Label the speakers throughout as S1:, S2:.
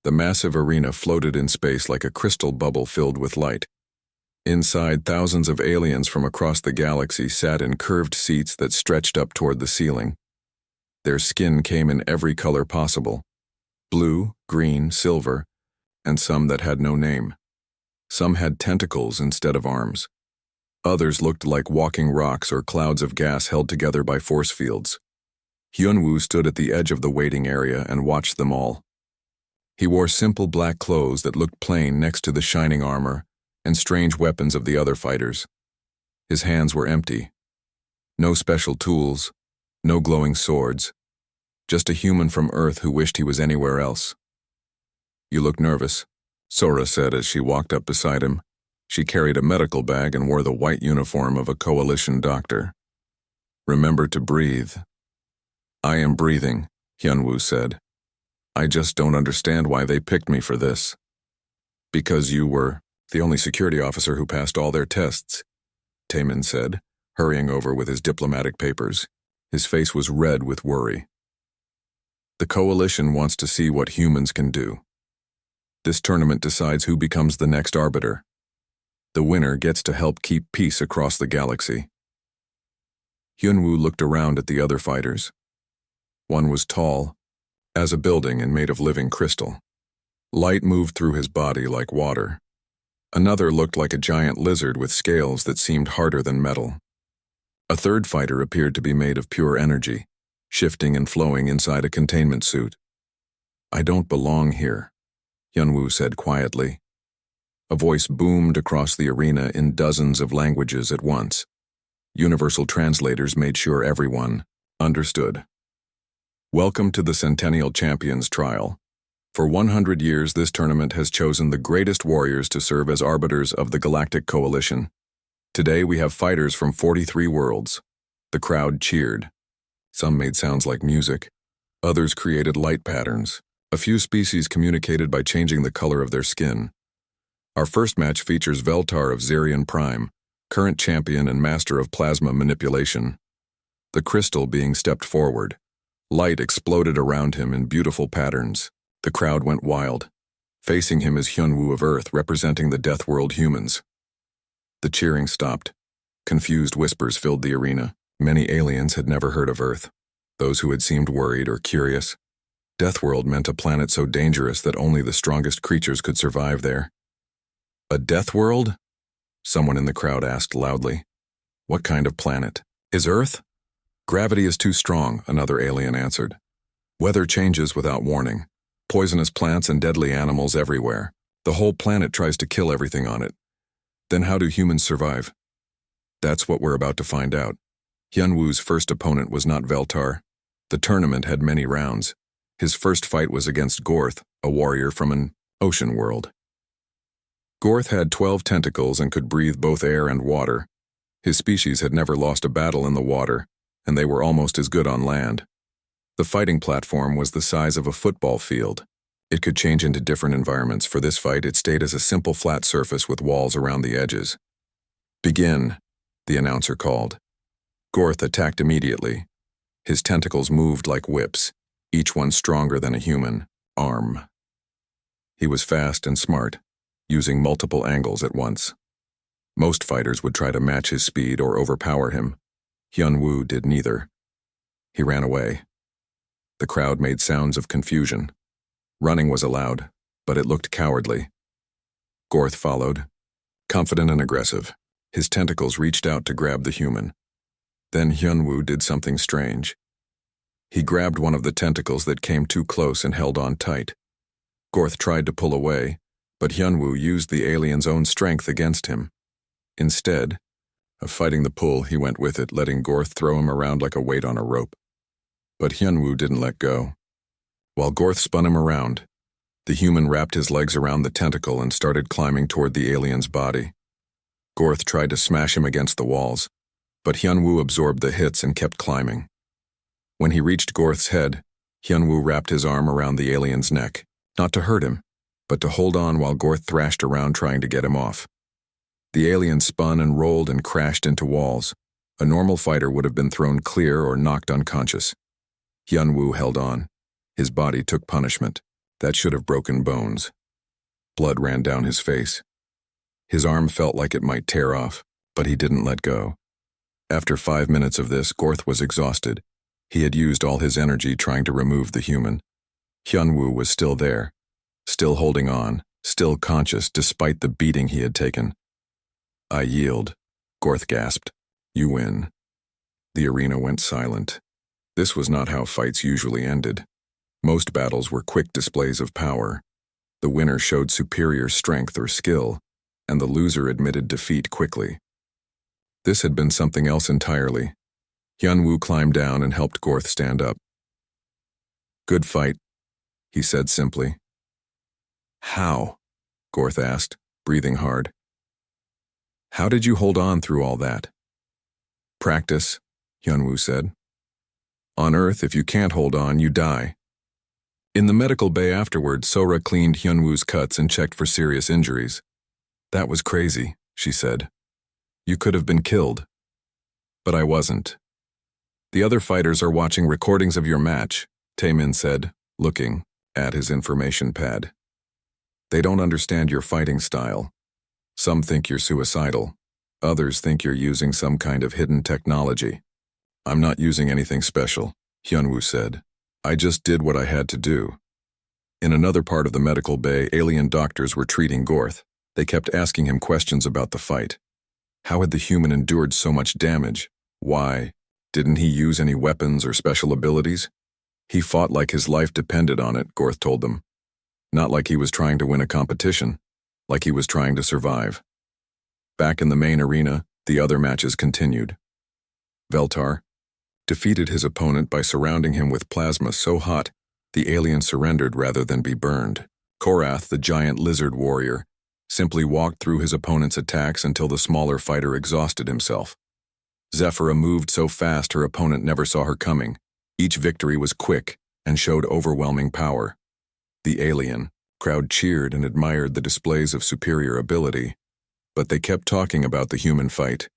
S1: The massive arena floated in space like a crystal bubble filled with light. Inside, thousands of aliens from across the galaxy sat in curved seats that stretched up toward the ceiling. Their skin came in every color possible: blue, green, silver, and some that had no name. Some had tentacles instead of arms. Others looked like walking rocks or clouds of gas held together by force fields. Hyunwoo stood at the edge of the waiting area and watched them all. He wore simple black clothes that looked plain next to the shining armor and strange weapons of the other fighters. His hands were empty. No special tools, no glowing swords, just a human from Earth who wished he was anywhere else. "You look nervous," Sora said as she walked up beside him. She carried a medical bag and wore the white uniform of a coalition doctor. "Remember to breathe." "I am breathing," Hyunwoo said. "I just don't understand why they picked me for this." "Because you were the only security officer who passed all their tests," Taemin said, hurrying over with his diplomatic papers. His face was red with worry. "The coalition wants to see what humans can do. This tournament decides who becomes the next arbiter. The winner gets to help keep peace across the galaxy." Hyunwoo looked around at the other fighters. One was tall as a building and made of living crystal. Light moved through his body like water. Another looked like a giant lizard with scales that seemed harder than metal. A third fighter appeared to be made of pure energy, shifting and flowing inside a containment suit. "I don't belong here," Hyunwoo said quietly. A voice boomed across the arena in dozens of languages at once. Universal translators made sure everyone understood. "Welcome to the Centennial Champions Trial. For 100 years, this tournament has chosen the greatest warriors to serve as arbiters of the Galactic Coalition. Today we have fighters from 43 worlds." The crowd cheered. Some made sounds like music. Others created light patterns. A few species communicated by changing the color of their skin. "Our first match features Veltar of Zerion Prime, current champion and master of plasma manipulation." The crystal being stepped forward. Light exploded around him in beautiful patterns. The crowd went wild. Facing him is Hyunwoo of Earth, representing the Deathworld humans. The cheering stopped. Confused whispers filled the arena. Many aliens had never heard of Earth. Those who had seemed worried or curious. Deathworld meant a planet so dangerous that only the strongest creatures could survive there. "A Deathworld?" someone in the crowd asked loudly. "What kind of planet? Is Earth?" "Gravity is too strong," another alien answered. "Weather changes without warning. Poisonous plants and deadly animals everywhere. The whole planet tries to kill everything on it. Then how do humans survive?" "That's what we're about to find out." Hyunwoo's first opponent was not Veltar. The tournament had many rounds. His first fight was against Gorth, a warrior from an ocean world. Gorth had 12 tentacles and could breathe both air and water. His species had never lost a battle in the water, and they were almost as good on land. The fighting platform was the size of a football field. It could change into different environments. For this fight, it stayed as a simple flat surface with walls around the edges. "Begin," the announcer called. Gorth attacked immediately. His tentacles moved like whips, each one stronger than a human arm. He was fast and smart, using multiple angles at once. Most fighters would try to match his speed or overpower him. Hyunwoo did neither. He ran away. The crowd made sounds of confusion. Running was allowed, but it looked cowardly. Gorth followed, confident and aggressive. His tentacles reached out to grab the human. Then Hyunwoo did something strange. He grabbed one of the tentacles that came too close and held on tight. Gorth tried to pull away, but Hyunwoo used the alien's own strength against him. Instead of fighting the pull, he went with it, letting Gorth throw him around like a weight on a rope. But Hyunwoo didn't let go. While Gorth spun him around, the human wrapped his legs around the tentacle and started climbing toward the alien's body. Gorth tried to smash him against the walls, but Hyunwoo absorbed the hits and kept climbing. When he reached Gorth's head, Hyunwoo wrapped his arm around the alien's neck, not to hurt him, but to hold on while Gorth thrashed around trying to get him off. The alien spun and rolled and crashed into walls. A normal fighter would have been thrown clear or knocked unconscious. Hyunwoo held on. His body took punishment. That should have broken bones. Blood ran down his face. His arm felt like it might tear off, but he didn't let go. After 5 minutes of this, Gorth was exhausted. He had used all his energy trying to remove the human. Hyunwoo was still there, still holding on, still conscious despite the beating he had taken. "I yield," Gorth gasped. "You win." The arena went silent. This was not how fights usually ended. Most battles were quick displays of power. The winner showed superior strength or skill, and the loser admitted defeat quickly. This had been something else entirely. Hyunwoo climbed down and helped Gorth stand up. "Good fight," he said simply. "How?" Gorth asked, breathing hard. "How did you hold on through all that?" "Practice," Hyunwoo said. "On Earth, if you can't hold on, you die." In the medical bay afterward, Sora cleaned Hyunwoo's cuts and checked for serious injuries. "That was crazy," she said. "You could have been killed." "But I wasn't." "The other fighters are watching recordings of your match," Taemin said, looking at his information pad. "They don't understand your fighting style. Some think you're suicidal. Others think you're using some kind of hidden technology." "I'm not using anything special," Hyunwoo said. "I just did what I had to do." In another part of the medical bay, alien doctors were treating Gorth. They kept asking him questions about the fight. How had the human endured so much damage? Why? Didn't he use any weapons or special abilities? "He fought like his life depended on it," Gorth told them. "Not like he was trying to win a competition, like he was trying to survive." Back in the main arena, the other matches continued. Veltar defeated his opponent by surrounding him with plasma so hot, the alien surrendered rather than be burned. Korath, the giant lizard warrior, simply walked through his opponent's attacks until the smaller fighter exhausted himself. Zephyra moved so fast her opponent never saw her coming. Each victory was quick and showed overwhelming power. The alien crowd cheered and admired the displays of superior ability, but they kept talking about the human fight.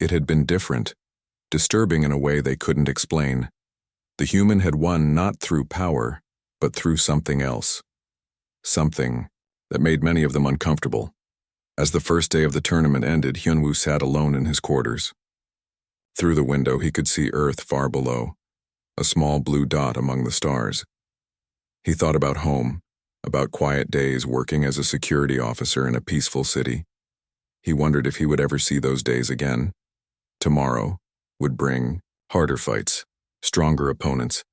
S1: It had been different, disturbing in a way they couldn't explain. The human had won not through power, but through something else. Something that made many of them uncomfortable. As the first day of the tournament ended, Hyunwoo sat alone in his quarters. Through the window he could see Earth far below, a small blue dot among the stars. He thought about home, about quiet days working as a security officer in a peaceful city. He wondered if he would ever see those days again. Tomorrow would bring harder fights, stronger opponents.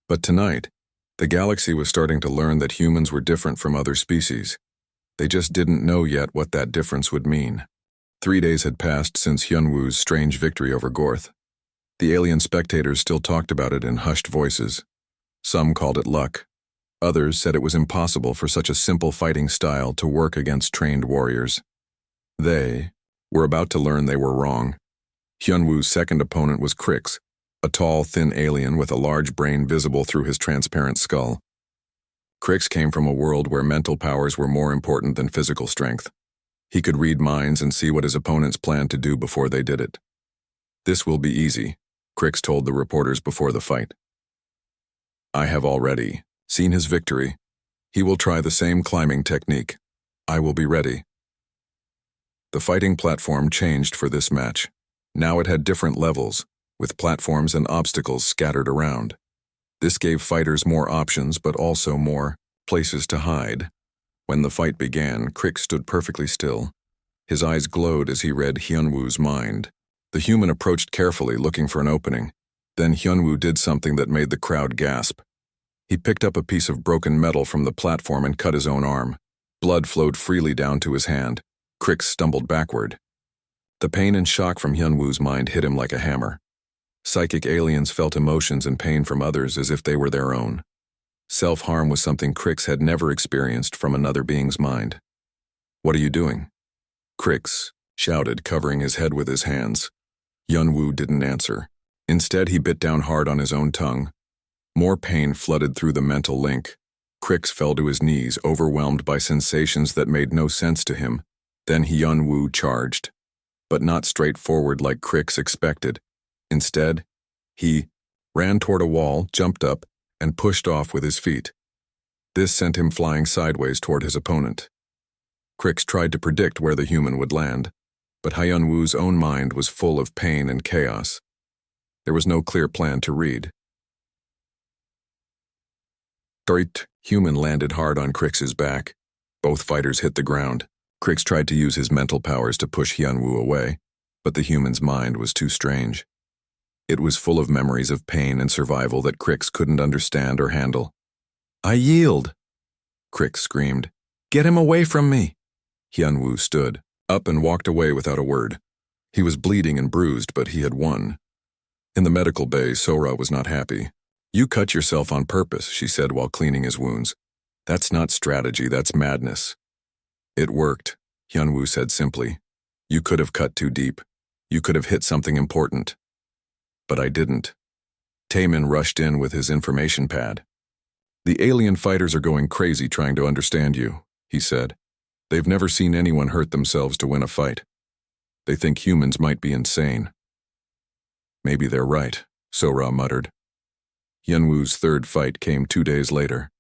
S1: But tonight, the galaxy was starting to learn that humans were different from other species. They just didn't know yet what that difference would mean. 3 days had passed since Hyunwoo's strange victory over Gorth. The alien spectators still talked about it in hushed voices. Some called it luck. Others said it was impossible for such a simple fighting style to work against trained warriors. They were about to learn they were wrong. Hyunwoo's second opponent was Crix, a tall, thin alien with a large brain visible through his transparent skull. Crix came from a world where mental powers were more important than physical strength. He could read minds and see what his opponents planned to do before they did it. "This will be easy," Crix told the reporters before the fight. "I have already seen his victory. He will try the same climbing technique. I will be ready." The fighting platform changed for this match. Now it had different levels, with platforms and obstacles scattered around. This gave fighters more options, but also more places to hide. When the fight began, Crix stood perfectly still. His eyes glowed as he read Hyunwoo's mind. The human approached carefully, looking for an opening. Then Hyunwoo did something that made the crowd gasp. He picked up a piece of broken metal from the platform and cut his own arm. Blood flowed freely down to his hand. Crix stumbled backward. The pain and shock from Hyunwoo's mind hit him like a hammer. Psychic aliens felt emotions and pain from others as if they were their own. Self-harm was something Crix had never experienced from another being's mind. "What are you doing?" Crix shouted, covering his head with his hands. Hyunwoo didn't answer. Instead, he bit down hard on his own tongue. More pain flooded through the mental link. Crix fell to his knees, overwhelmed by sensations that made no sense to him. Then Hyunwoo charged, but not straightforward like Crix expected. Instead, he ran toward a wall, jumped up, and pushed off with his feet. This sent him flying sideways toward his opponent. Crix tried to predict where the human would land, but Hyun-woo's own mind was full of pain and chaos. There was no clear plan to read. Doit, human landed hard on Crix's back. Both fighters hit the ground. Crix tried to use his mental powers to push Hyun-woo away, but the human's mind was too strange. It was full of memories of pain and survival that Crix couldn't understand or handle. "I yield!" Crix screamed. "Get him away from me!" Hyun-woo stood up and walked away without a word. He was bleeding and bruised, but he had won. In the medical bay, Sora was not happy. "You cut yourself on purpose," she said while cleaning his wounds. "That's not strategy, that's madness." "It worked," Hyun-woo said simply. "You could have cut too deep. You could have hit something important." "But I didn't." Taemin rushed in with his information pad. "The alien fighters are going crazy trying to understand you," he said. "They've never seen anyone hurt themselves to win a fight. They think humans might be insane." "Maybe they're right," Sora muttered. Hyun-woo's third fight came 2 days later.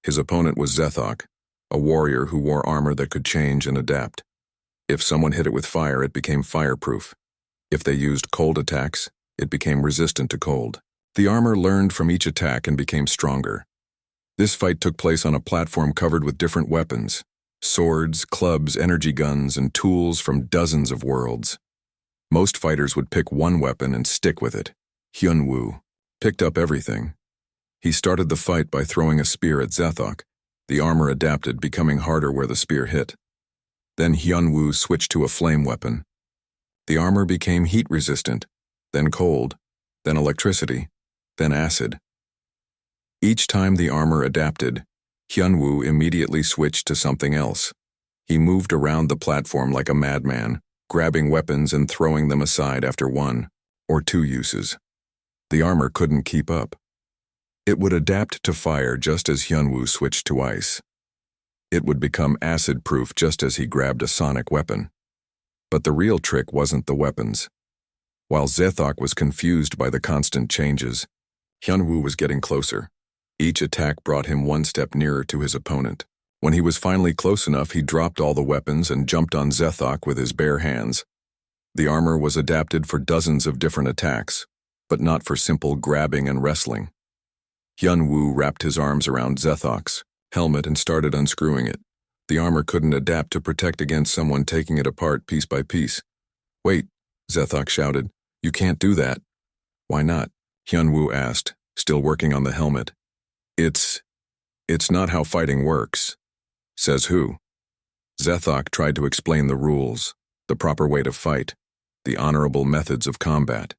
S1: His opponent was Zethok, a warrior who wore armor that could change and adapt. If someone hit it with fire, it became fireproof. If they used cold attacks, it became resistant to cold. The armor learned from each attack and became stronger. This fight took place on a platform covered with different weapons: swords, clubs, energy guns, and tools from dozens of worlds. Most fighters would pick one weapon and stick with it. Hyun-woo picked up everything. He started the fight by throwing a spear at Zethok. The armor adapted, becoming harder where the spear hit. Then Hyun-woo switched to a flame weapon. The armor became heat-resistant, then cold, then electricity, then acid. Each time the armor adapted, Hyun-woo immediately switched to something else. He moved around the platform like a madman, grabbing weapons and throwing them aside after one or two uses. The armor couldn't keep up. It would adapt to fire just as Hyun-woo switched to ice. It would become acid-proof just as he grabbed a sonic weapon. But the real trick wasn't the weapons. While Zethok was confused by the constant changes, Hyun-woo was getting closer. Each attack brought him one step nearer to his opponent. When he was finally close enough, he dropped all the weapons and jumped on Zethok with his bare hands. The armor was adapted for dozens of different attacks, but not for simple grabbing and wrestling. Hyun-woo wrapped his arms around Zethok's helmet and started unscrewing it. The armor couldn't adapt to protect against someone taking it apart piece by piece. "Wait," Zethok shouted. "You can't do that." "Why not?" Hyun-woo asked, still working on the helmet. It's not how fighting works." "Says who?" Zethok tried to explain the rules, the proper way to fight, the honorable methods of combat.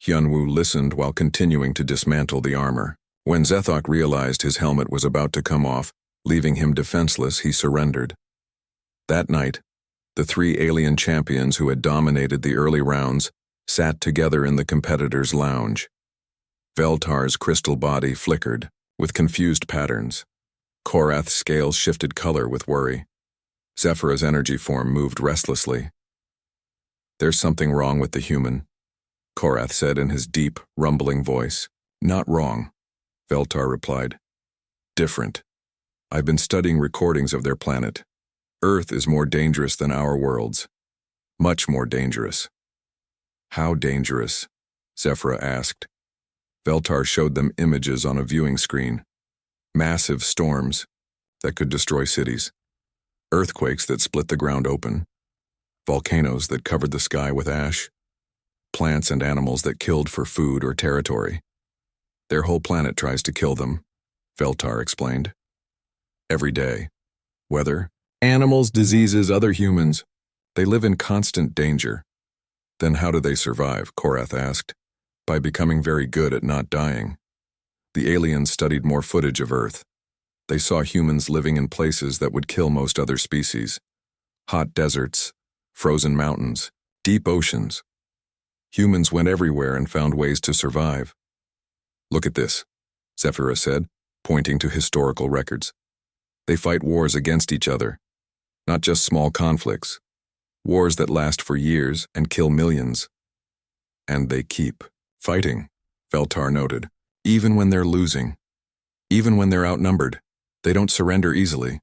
S1: Hyun-woo listened while continuing to dismantle the armor. When Zethok realized his helmet was about to come off, leaving him defenseless, he surrendered. That night, the 3 alien champions who had dominated the early rounds sat together in the competitors' lounge. Veltar's crystal body flickered, with confused patterns. Korath's scales shifted color with worry. Zephyr's energy form moved restlessly. "There's something wrong with the human," Korath said in his deep, rumbling voice. "Not wrong," Veltar replied. "Different. I've been studying recordings of their planet. Earth is more dangerous than our worlds. Much more dangerous." "How dangerous?" Zephyra asked. Veltar showed them images on a viewing screen. Massive storms that could destroy cities. Earthquakes that split the ground open. Volcanoes that covered the sky with ash. Plants and animals that killed for food or territory. Their whole planet tries to kill them, Veltar explained. Every day. Weather, animals, diseases, other humans. They live in constant danger. Then how do they survive? Korath asked. By becoming very good at not dying. The aliens studied more footage of Earth. They saw humans living in places that would kill most other species. Hot deserts, frozen mountains, deep oceans. Humans went everywhere and found ways to survive. Look at this, Zephyra said, pointing to historical records. They fight wars against each other, not just small conflicts. Wars that last for years and kill millions. And they keep fighting, Veltar noted, even when they're losing, even when they're outnumbered. They don't surrender easily.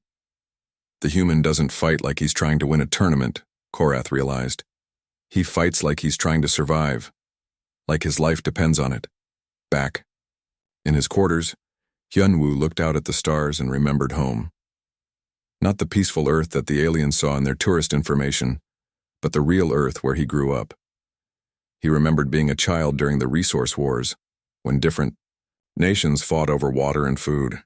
S1: The human doesn't fight like he's trying to win a tournament, Korath realized. He fights like he's trying to survive, like his life depends on it. Back in his quarters, Hyunwoo looked out at the stars and remembered home. Not the peaceful Earth that the aliens saw in their tourist information, but the real Earth where he grew up. He remembered being a child during the resource wars, when different nations fought over water and food.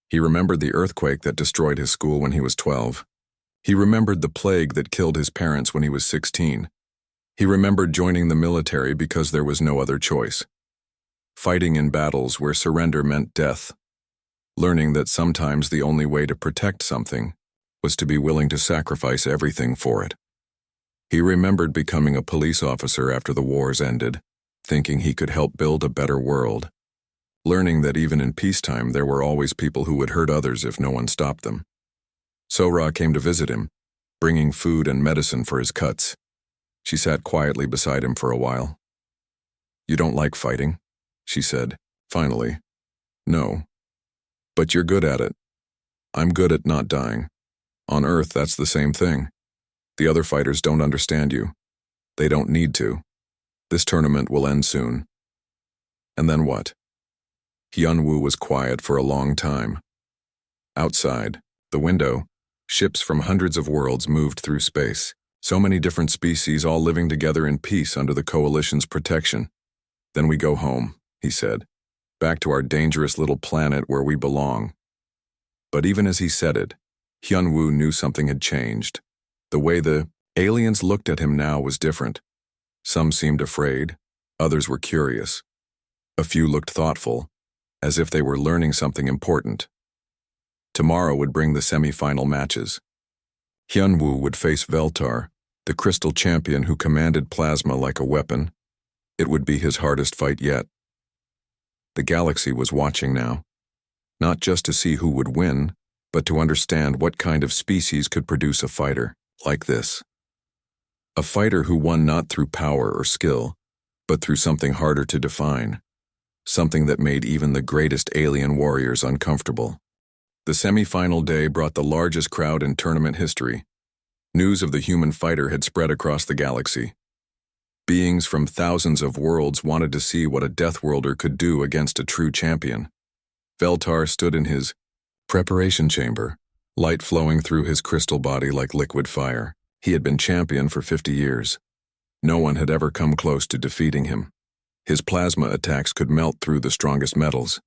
S1: He remembered the earthquake that destroyed his school when he was 12. He remembered the plague that killed his parents when he was 16. He remembered joining the military because there was no other choice. Fighting in battles where surrender meant death. Learning that sometimes the only way to protect something was to be willing to sacrifice everything for it. He remembered becoming a police officer after the wars ended, thinking he could help build a better world. Learning that even in peacetime there were always people who would hurt others if no one stopped them. Sora came to visit him, bringing food and medicine for his cuts. She sat quietly beside him for a while. "You don't like fighting?" she said, finally. "No. But you're good at it. I'm good at not dying. On Earth, that's the same thing. The other fighters don't understand you. They don't need to. This tournament will end soon." And then what? Hyunwoo was quiet for a long time. Outside, the window, ships from hundreds of worlds moved through space. So many different species all living together in peace under the Coalition's protection. "Then we go home," he said. "Back to our dangerous little planet where we belong." But even as he said it, Hyunwoo knew something had changed. The way the aliens looked at him now was different. Some seemed afraid, others were curious. A few looked thoughtful, as if they were learning something important. Tomorrow would bring the semi-final matches. Hyunwoo would face Veltar, the crystal champion who commanded plasma like a weapon. It would be his hardest fight yet. The galaxy was watching now, not just to see who would win, but to understand what kind of species could produce a fighter like this. A fighter who won not through power or skill, but through something harder to define, something that made even the greatest alien warriors uncomfortable. The semi-final day brought the largest crowd in tournament history. News of the human fighter had spread across the galaxy. Beings from thousands of worlds wanted to see what a Deathworlder could do against a true champion. Veltar stood in his preparation chamber, light flowing through his crystal body like liquid fire. He had been champion for 50 years. No one had ever come close to defeating him. His plasma attacks could melt through the strongest metals.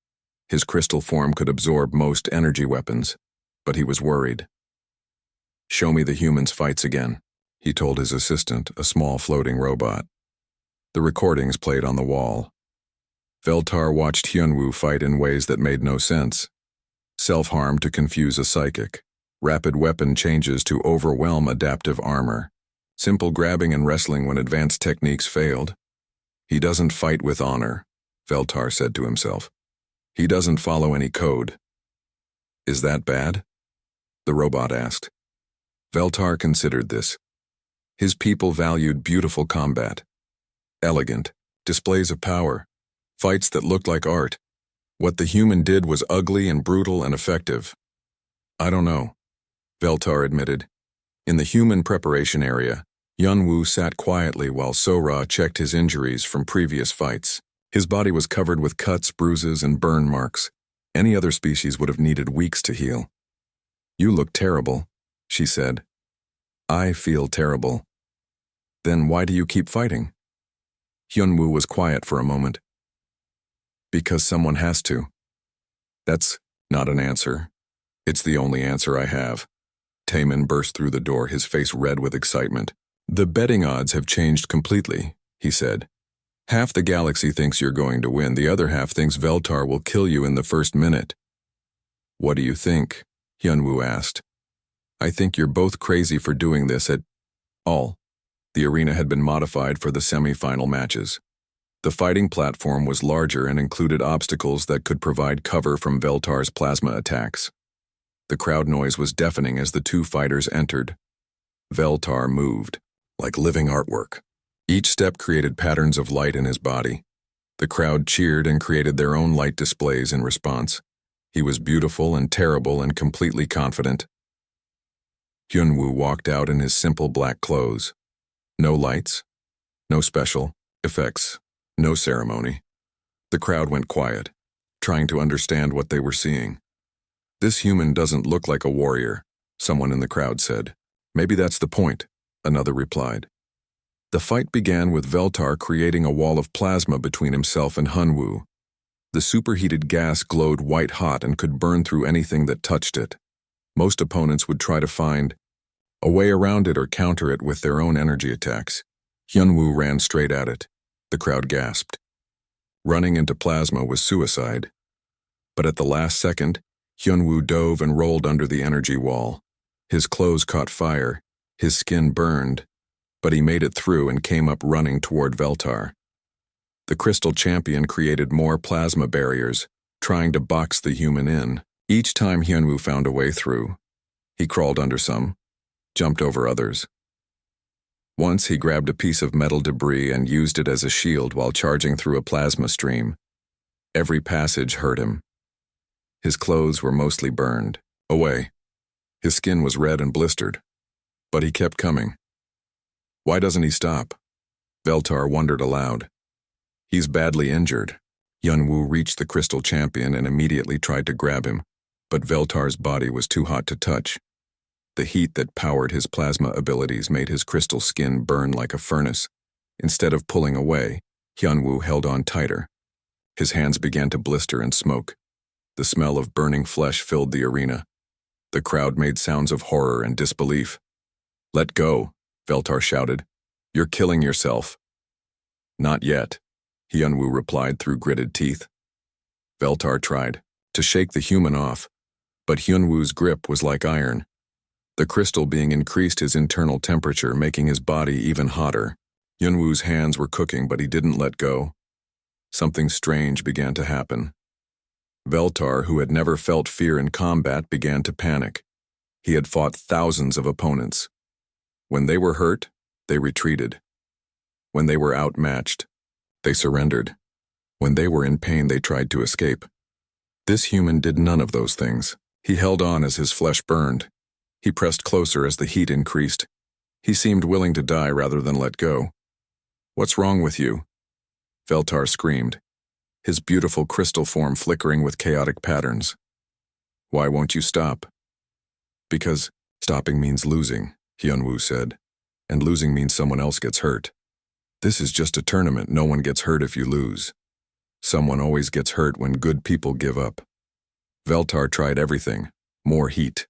S1: His crystal form could absorb most energy weapons, but he was worried. "Show me the humans' fights again," he told his assistant, a small floating robot. The recordings played on the wall. Veltar watched Hyunwoo fight in ways that made no sense. Self-harm to confuse a psychic, rapid weapon changes to overwhelm adaptive armor, simple grabbing and wrestling when advanced techniques failed. "He doesn't fight with honor," Veltar said to himself. "He doesn't follow any code." "Is that bad?" the robot asked. Veltar considered this. His people valued beautiful combat, elegant displays of power, fights that looked like art. What the human did was ugly and brutal and effective. "I don't know," Veltar admitted. In the human preparation area, Hyunwoo sat quietly while Sora checked his injuries from previous fights. His body was covered with cuts, bruises, and burn marks. Any other species would have needed weeks to heal. "You look terrible," she said. "I feel terrible." "Then why do you keep fighting?" Hyunwoo was quiet for a moment. "Because someone has to." "That's not an answer. It's the only answer I have." Taemin burst through the door, his face red with excitement. "The betting odds have changed completely," he said. "Half the galaxy thinks you're going to win, the other half thinks Veltar will kill you in the first minute." "What do you think?" Hyunwoo asked. "I think you're both crazy for doing this at all." The arena had been modified for the semi-final matches. The fighting platform was larger and included obstacles that could provide cover from Veltar's plasma attacks. The crowd noise was deafening as the two fighters entered. Veltar moved, like living artwork. Each step created patterns of light in his body. The crowd cheered and created their own light displays in response. He was beautiful and terrible and completely confident. Hyunwoo walked out in his simple black clothes. No lights, no special effects, no ceremony. The crowd went quiet, trying to understand what they were seeing. "This human doesn't look like a warrior," someone in the crowd said. "Maybe that's the point," another replied. The fight began with Veltar creating a wall of plasma between himself and Hyunwoo. The superheated gas glowed white-hot and could burn through anything that touched it. Most opponents would try to find a way around it or counter it with their own energy attacks. Hyunwoo ran straight at it. The crowd gasped. Running into plasma was suicide. But at the last second, Hyunwoo dove and rolled under the energy wall. His clothes caught fire, his skin burned, but he made it through and came up running toward Veltar. The Crystal Champion created more plasma barriers, trying to box the human in. Each time Hyunwoo found a way through, he crawled under some, jumped over others. Once he grabbed a piece of metal debris and used it as a shield while charging through a plasma stream. Every passage hurt him. His clothes were mostly burned away. His skin was red and blistered. But he kept coming. Why doesn't he stop? Veltar wondered aloud. He's badly injured. Hyunwoo reached the Crystal Champion and immediately tried to grab him, but Veltar's body was too hot to touch. The heat that powered his plasma abilities made his crystal skin burn like a furnace. Instead of pulling away, Hyunwoo held on tighter. His hands began to blister and smoke. The smell of burning flesh filled the arena. The crowd made sounds of horror and disbelief. "Let go," Veltar shouted. "You're killing yourself." "Not yet," Hyunwoo replied through gritted teeth. Veltar tried to shake the human off, but Hyunwoo's grip was like iron. The crystal being increased his internal temperature, making his body even hotter. Hyunwoo's hands were cooking, but he didn't let go. Something strange began to happen. Veltar, who had never felt fear in combat, began to panic. He had fought thousands of opponents. When they were hurt, they retreated. When they were outmatched, they surrendered. When they were in pain, they tried to escape. This human did none of those things. He held on as his flesh burned. He pressed closer as the heat increased. He seemed willing to die rather than let go. "What's wrong with you?" Veltar screamed, his beautiful crystal form flickering with chaotic patterns. "Why won't you stop?" "Because stopping means losing," Hyunwoo said, "and losing means someone else gets hurt. This is just a tournament. No one gets hurt if you lose. Someone always gets hurt when good people give up." Veltar tried everything. More heat.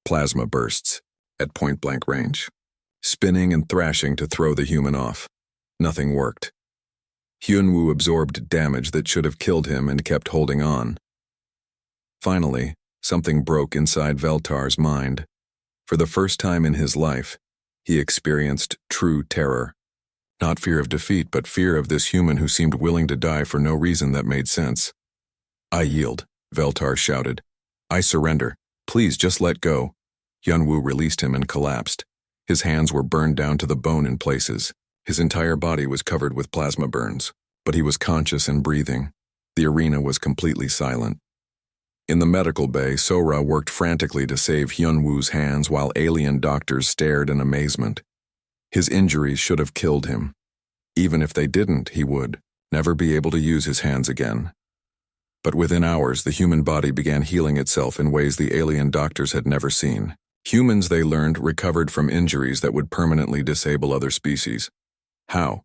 S1: Plasma bursts, at point-blank range. Spinning and thrashing to throw the human off. Nothing worked. Hyunwoo absorbed damage that should have killed him and kept holding on. Finally, something broke inside Veltar's mind. For the first time in his life, he experienced true terror. Not fear of defeat, but fear of this human who seemed willing to die for no reason that made sense. "I yield," Veltar shouted. "I surrender. Please just let go." Hyunwoo released him and collapsed. His hands were burned down to the bone in places. His entire body was covered with plasma burns, but he was conscious and breathing. The arena was completely silent. In the medical bay, Sora worked frantically to save Hyunwoo's hands while alien doctors stared in amazement. His injuries should have killed him. Even if they didn't, he would never be able to use his hands again. But within hours, the human body began healing itself in ways the alien doctors had never seen. Humans, they learned, recovered from injuries that would permanently disable other species. "How?"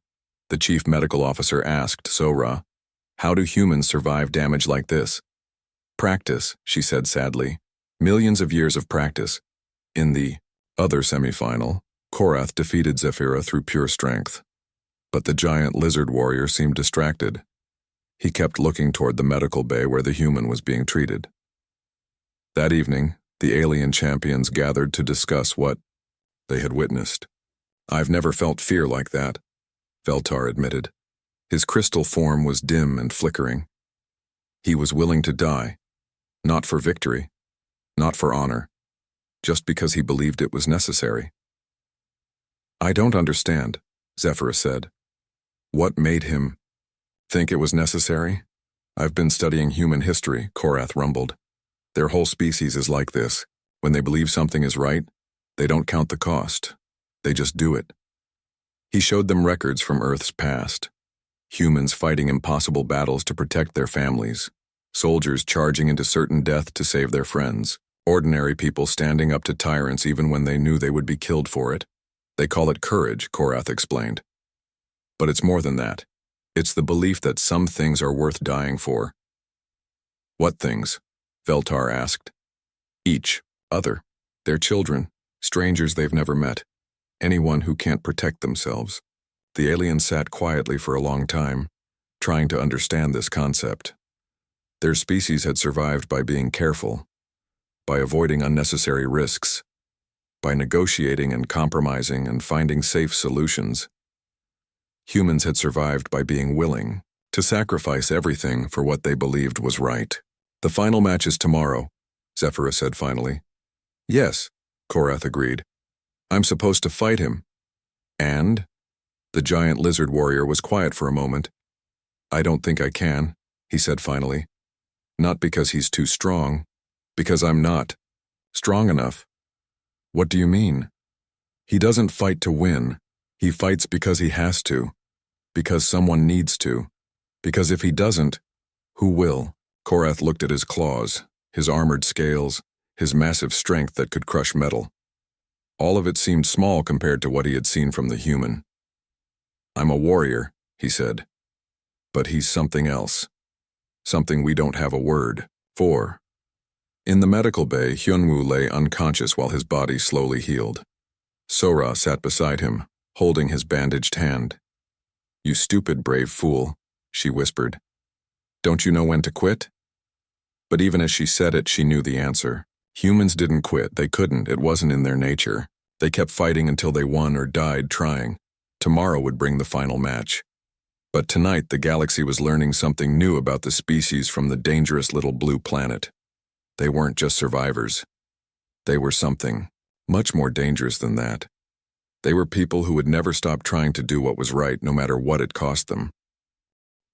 S1: the chief medical officer asked Sora. "How do humans survive damage like this?" "Practice," she said sadly. "Millions of years of practice." In the other semifinal, Korath defeated Zephyra through pure strength. But the giant lizard warrior seemed distracted. He kept looking toward the medical bay where the human was being treated. That evening, the alien champions gathered to discuss what they had witnessed. "I've never felt fear like that," Veltar admitted. His crystal form was dim and flickering. He was willing to die, not for victory, not for honor, just because he believed it was necessary. "I don't understand," Zephyra said. "What made him think it was necessary? I've been studying human history, Korath rumbled. Their whole species is like this. When they believe something is right, they don't count the cost. They just do it. He showed them records from Earth's past. Humans fighting impossible battles to protect their families. Soldiers charging into certain death to save their friends. Ordinary people standing up to tyrants even when they knew they would be killed for it. They call it courage, Korath explained. But it's more than that. It's the belief that some things are worth dying for. What things? Veltar asked. Each other, their children, strangers they've never met, anyone who can't protect themselves. The alien sat quietly for a long time, trying to understand this concept. Their species had survived by being careful, by avoiding unnecessary risks, by negotiating and compromising and finding safe solutions. Humans had survived by being willing to sacrifice everything for what they believed was right. The final match is tomorrow, Zephyra said finally. Yes, Korath agreed. I'm supposed to fight him. And? The giant lizard warrior was quiet for a moment. I don't think I can, he said finally. Not because he's too strong, because I'm not strong enough. What do you mean? He doesn't fight to win. He fights because he has to, because someone needs to, because if he doesn't, who will? Korath looked at his claws, his armored scales, his massive strength that could crush metal. All of it seemed small compared to what he had seen from the human. I'm a warrior, he said. But he's something else. Something we don't have a word for. In the medical bay, Hyunwoo lay unconscious while his body slowly healed. Sora sat beside him, holding his bandaged hand. You stupid brave fool, she whispered. Don't you know when to quit? But even as she said it, she knew the answer. Humans didn't quit. They couldn't. It wasn't in their nature. They kept fighting until they won or died trying. Tomorrow would bring the final match. But tonight, the galaxy was learning something new about the species from the dangerous little blue planet. They weren't just survivors. They were something much more dangerous than that. They were people who would never stop trying to do what was right, no matter what it cost them.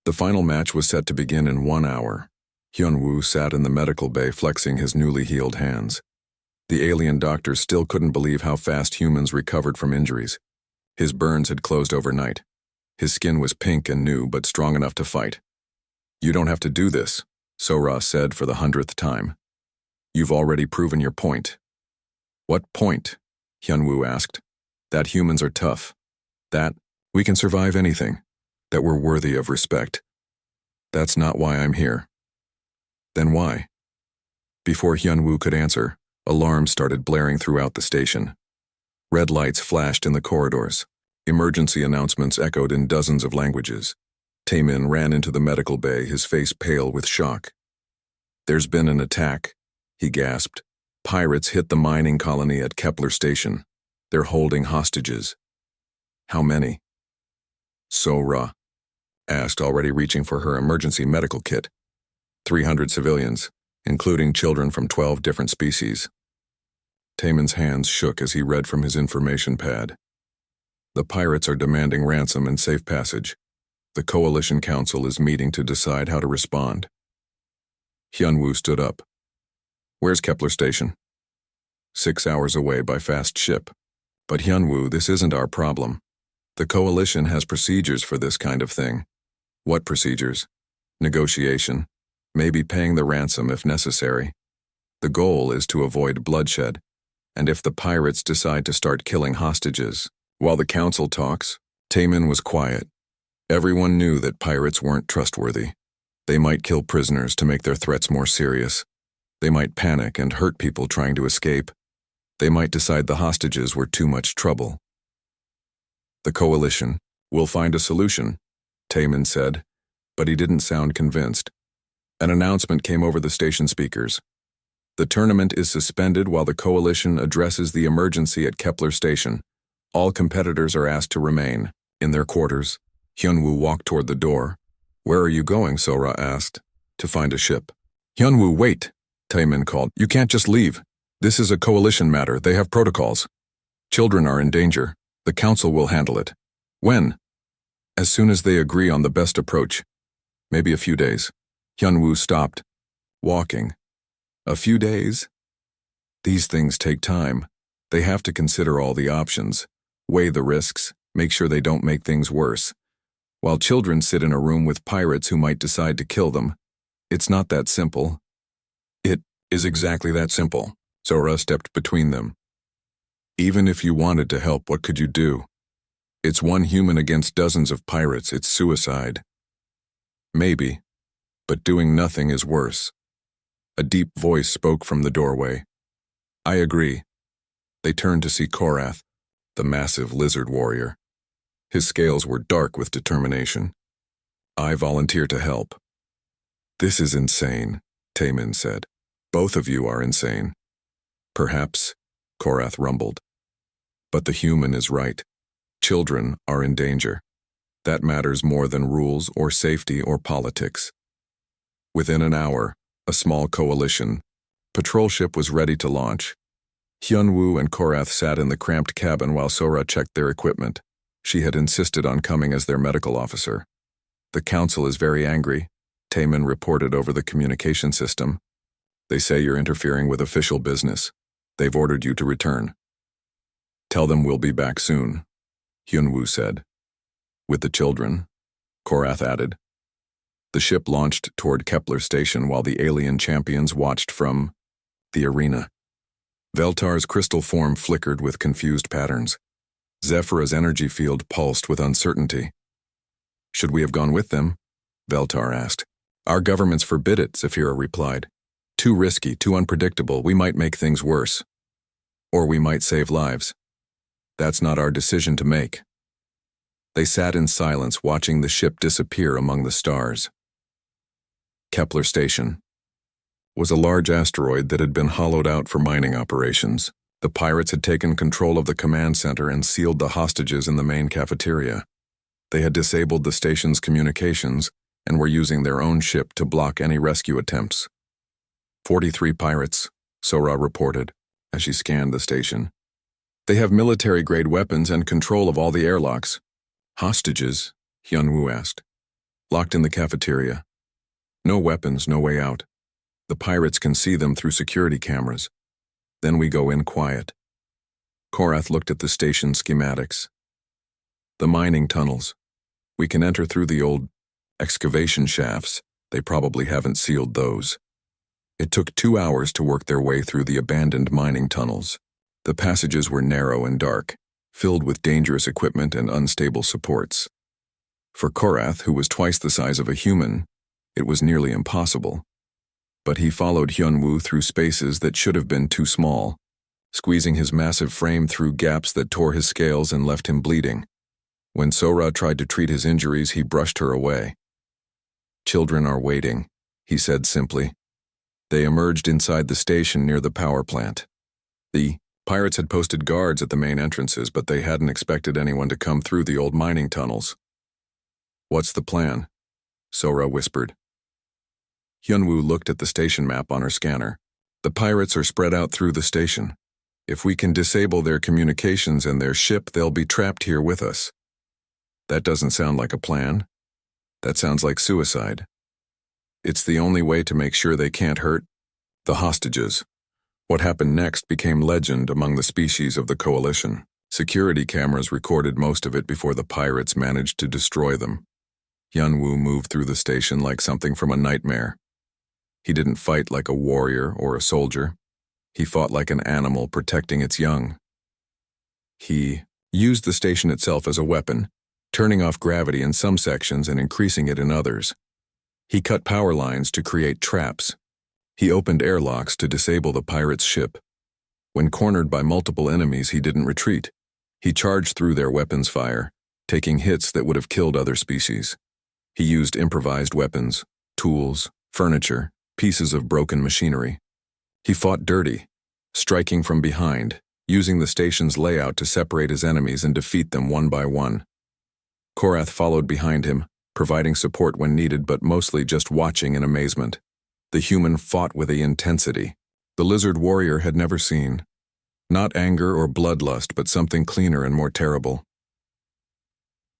S1: The final match was set to begin in 1 hour. Hyunwoo sat in the medical bay flexing his newly healed hands. The alien doctor still couldn't believe how fast humans recovered from injuries. His burns had closed overnight. His skin was pink and new, but strong enough to fight. You don't have to do this, Sora said for the 100th time. You've already proven your point. What point? Hyunwoo asked. That humans are tough. That we can survive anything. That we're worthy of respect. That's not why I'm here. Then why? Before Hyunwoo could answer, alarms started blaring throughout the station. Red lights flashed in the corridors. Emergency announcements echoed in dozens of languages. Taemin ran into the medical bay, his face pale with shock. There's been an attack, he gasped. Pirates hit the mining colony at Kepler Station. They're holding hostages. How many? Sora asked, already reaching for her emergency medical kit. 300 civilians, including children from 12 different species. Taemin's hands shook as he read from his information pad. The pirates are demanding ransom and safe passage. The Coalition Council is meeting to decide how to respond. Hyunwoo stood up. Where's Kepler Station? 6 hours away by fast ship. But Hyunwoo, this isn't our problem. The Coalition has procedures for this kind of thing. What procedures? Negotiation. Maybe paying the ransom if necessary. The goal is to avoid bloodshed. And if the pirates decide to start killing hostages, while the council talks, Taemin was quiet. Everyone knew that pirates weren't trustworthy. They might kill prisoners to make their threats more serious. They might panic and hurt people trying to escape. They might decide the hostages were too much trouble. The Coalition will find a solution, Taemin said, but he didn't sound convinced. An announcement came over the station speakers. The tournament is suspended while the Coalition addresses the emergency at Kepler Station. All competitors are asked to remain in their quarters. Hyunwoo walked toward the door. Where are you going? Sora asked. To find a ship. Hyunwoo, wait, Taemin called. You can't just leave. This is a Coalition matter. They have protocols. Children are in danger. The council will handle it. When? As soon as they agree on the best approach. Maybe a few days. Hyunwoo stopped, walking. A few days? These things take time. They have to consider all the options, weigh the risks, make sure they don't make things worse. While children sit in a room with pirates who might decide to kill them, it's not that simple. It is exactly that simple. Sora stepped between them. Even if you wanted to help, what could you do? It's one human against dozens of pirates. It's suicide. Maybe, but doing nothing is worse. A deep voice spoke from the doorway. I agree. They turned to see Korath, the massive lizard warrior. His scales were dark with determination. I volunteer to help. This is insane, Taemin said. Both of you are insane. Perhaps, Korath rumbled. But the human is right. Children are in danger. That matters more than rules or safety or politics. Within an hour, a small coalition patrol ship was ready to launch. Hyunwoo and Korath sat in the cramped cabin while Sora checked their equipment. She had insisted on coming as their medical officer. The council is very angry, Taemin reported over the communication system. They say you're interfering with official business. They've ordered you to return. Tell them we'll be back soon, Hyunwoo said. With the children, Korath added. The ship launched toward Kepler Station while the alien champions watched from the arena. Veltar's crystal form flickered with confused patterns. Zephyra's energy field pulsed with uncertainty. Should we have gone with them? Veltar asked. Our governments forbid it, Zephyra replied. Too risky, too unpredictable, we might make things worse. Or we might save lives. That's not our decision to make. They sat in silence, watching the ship disappear among the stars. Kepler Station was a large asteroid that had been hollowed out for mining operations. The pirates had taken control of the command center and sealed the hostages in the main cafeteria. They had disabled the station's communications and were using their own ship to block any rescue attempts. 43 pirates, Sora reported as she scanned the station. They have military-grade weapons and control of all the airlocks. Hostages? Hyunwoo asked. Locked in the cafeteria. No weapons, no way out. The pirates can see them through security cameras. Then we go in quiet. Korath looked at the station schematics. The mining tunnels. We can enter through the old excavation shafts. They probably haven't sealed those. It took 2 hours to work their way through the abandoned mining tunnels. The passages were narrow and dark, filled with dangerous equipment and unstable supports. For Korath, who was twice the size of a human, it was nearly impossible. But he followed Hyunwoo through spaces that should have been too small, squeezing his massive frame through gaps that tore his scales and left him bleeding. When Sora tried to treat his injuries, he brushed her away. Children are waiting, he said simply. They emerged inside the station near the power plant. The pirates had posted guards at the main entrances, but they hadn't expected anyone to come through the old mining tunnels. What's the plan? Sora whispered. Hyunwoo looked at the station map on her scanner. The pirates are spread out through the station. If we can disable their communications and their ship, they'll be trapped here with us. That doesn't sound like a plan. That sounds like suicide. It's the only way to make sure they can't hurt the hostages. What happened next became legend among the species of the coalition. Security cameras recorded most of it before the pirates managed to destroy them. Hyunwoo moved through the station like something from a nightmare. He didn't fight like a warrior or a soldier. He fought like an animal protecting its young. He used the station itself as a weapon, turning off gravity in some sections and increasing it in others. He cut power lines to create traps. He opened airlocks to disable the pirates' ship. When cornered by multiple enemies, he didn't retreat. He charged through their weapons fire, taking hits that would have killed other species. He used improvised weapons, tools, furniture, pieces of broken machinery. He fought dirty, striking from behind, using the station's layout to separate his enemies and defeat them one by one. Korath followed behind him, providing support when needed but mostly just watching in amazement. The human fought with a intensity the lizard warrior had never seen. Not anger or bloodlust, but something cleaner and more terrible.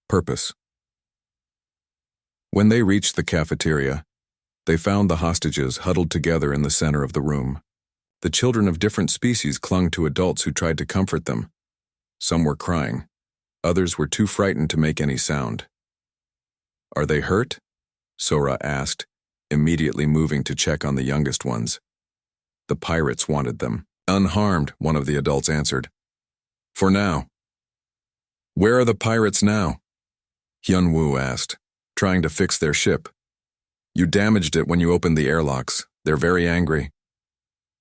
S1: Purpose. When they reached the cafeteria, They found the hostages huddled together in the center of the room. The children of different species clung to adults who tried to comfort them. Some were crying. Others were too frightened to make any sound. "Are they hurt?" Sora asked, immediately moving to check on the youngest ones. The pirates wanted them. "Unharmed," one of the adults answered. "For now." "Where are the pirates now?" Hyun-woo asked, trying to fix their ship. "You damaged it when you opened the airlocks. They're very angry."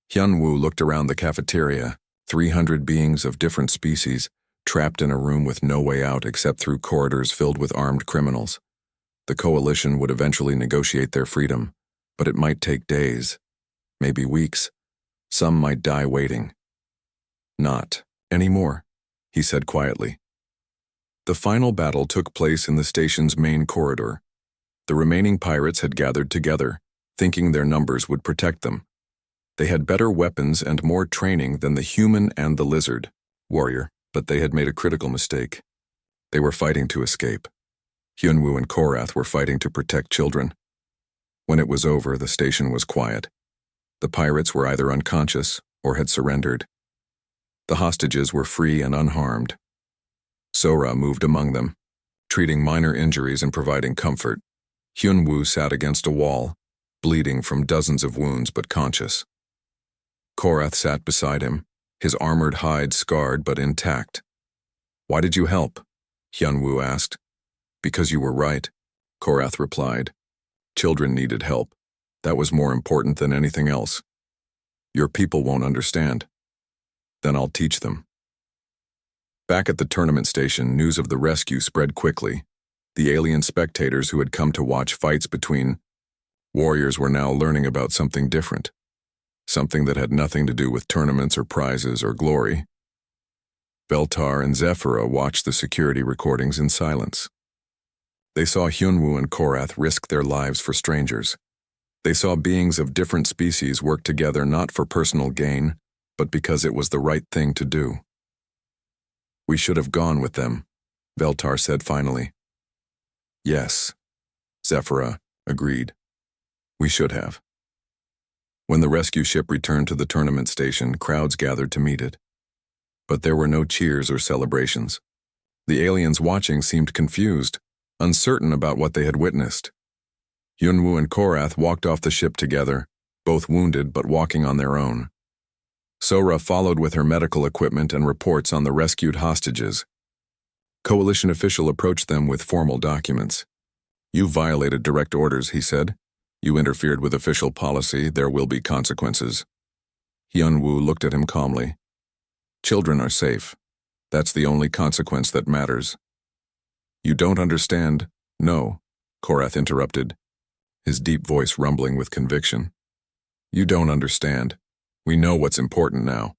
S1: Hyun-woo looked around the cafeteria, 300 beings of different species, trapped in a room with no way out except through corridors filled with armed criminals. The coalition would eventually negotiate their freedom, but it might take days, maybe weeks. Some might die waiting. "Not anymore," he said quietly. The final battle took place in the station's main corridor. The remaining pirates had gathered together, thinking their numbers would protect them. They had better weapons and more training than the human and the lizard warrior, but they had made a critical mistake. They were fighting to escape. Hyun-woo and Korath were fighting to protect children. When it was over, the station was quiet. The pirates were either unconscious or had surrendered. The hostages were free and unharmed. Sora moved among them, treating minor injuries and providing comfort. Hyun-woo sat against a wall, bleeding from dozens of wounds but conscious. Korath sat beside him, his armored hide scarred but intact. "Why did you help?" Hyun-woo asked. "Because you were right," Korath replied. "Children needed help. That was more important than anything else. Your people won't understand. Then I'll teach them." Back at the tournament station, news of the rescue spread quickly. The alien spectators who had come to watch fights between warriors were now learning about something different. Something that had nothing to do with tournaments or prizes or glory. Veltar and Zephyra watched the security recordings in silence. They saw Hyun-woo and Korath risk their lives for strangers. They saw beings of different species work together not for personal gain, but because it was the right thing to do. "We should have gone with them," Veltar said finally. "Yes," Zephyra agreed. "We should have." When the rescue ship returned to the tournament station, crowds gathered to meet it. But there were no cheers or celebrations. The aliens watching seemed confused, uncertain about what they had witnessed. Hyun-woo and Korath walked off the ship together, both wounded but walking on their own. Sora followed with her medical equipment and reports on the rescued hostages. Coalition official approached them with formal documents. "You violated direct orders," he said. "You interfered with official policy. There will be consequences." Hyun-woo looked at him calmly. "Children are safe. That's the only consequence that matters." "You don't understand." "No," Korath interrupted, his deep voice rumbling with conviction. "You don't understand. We know what's important now.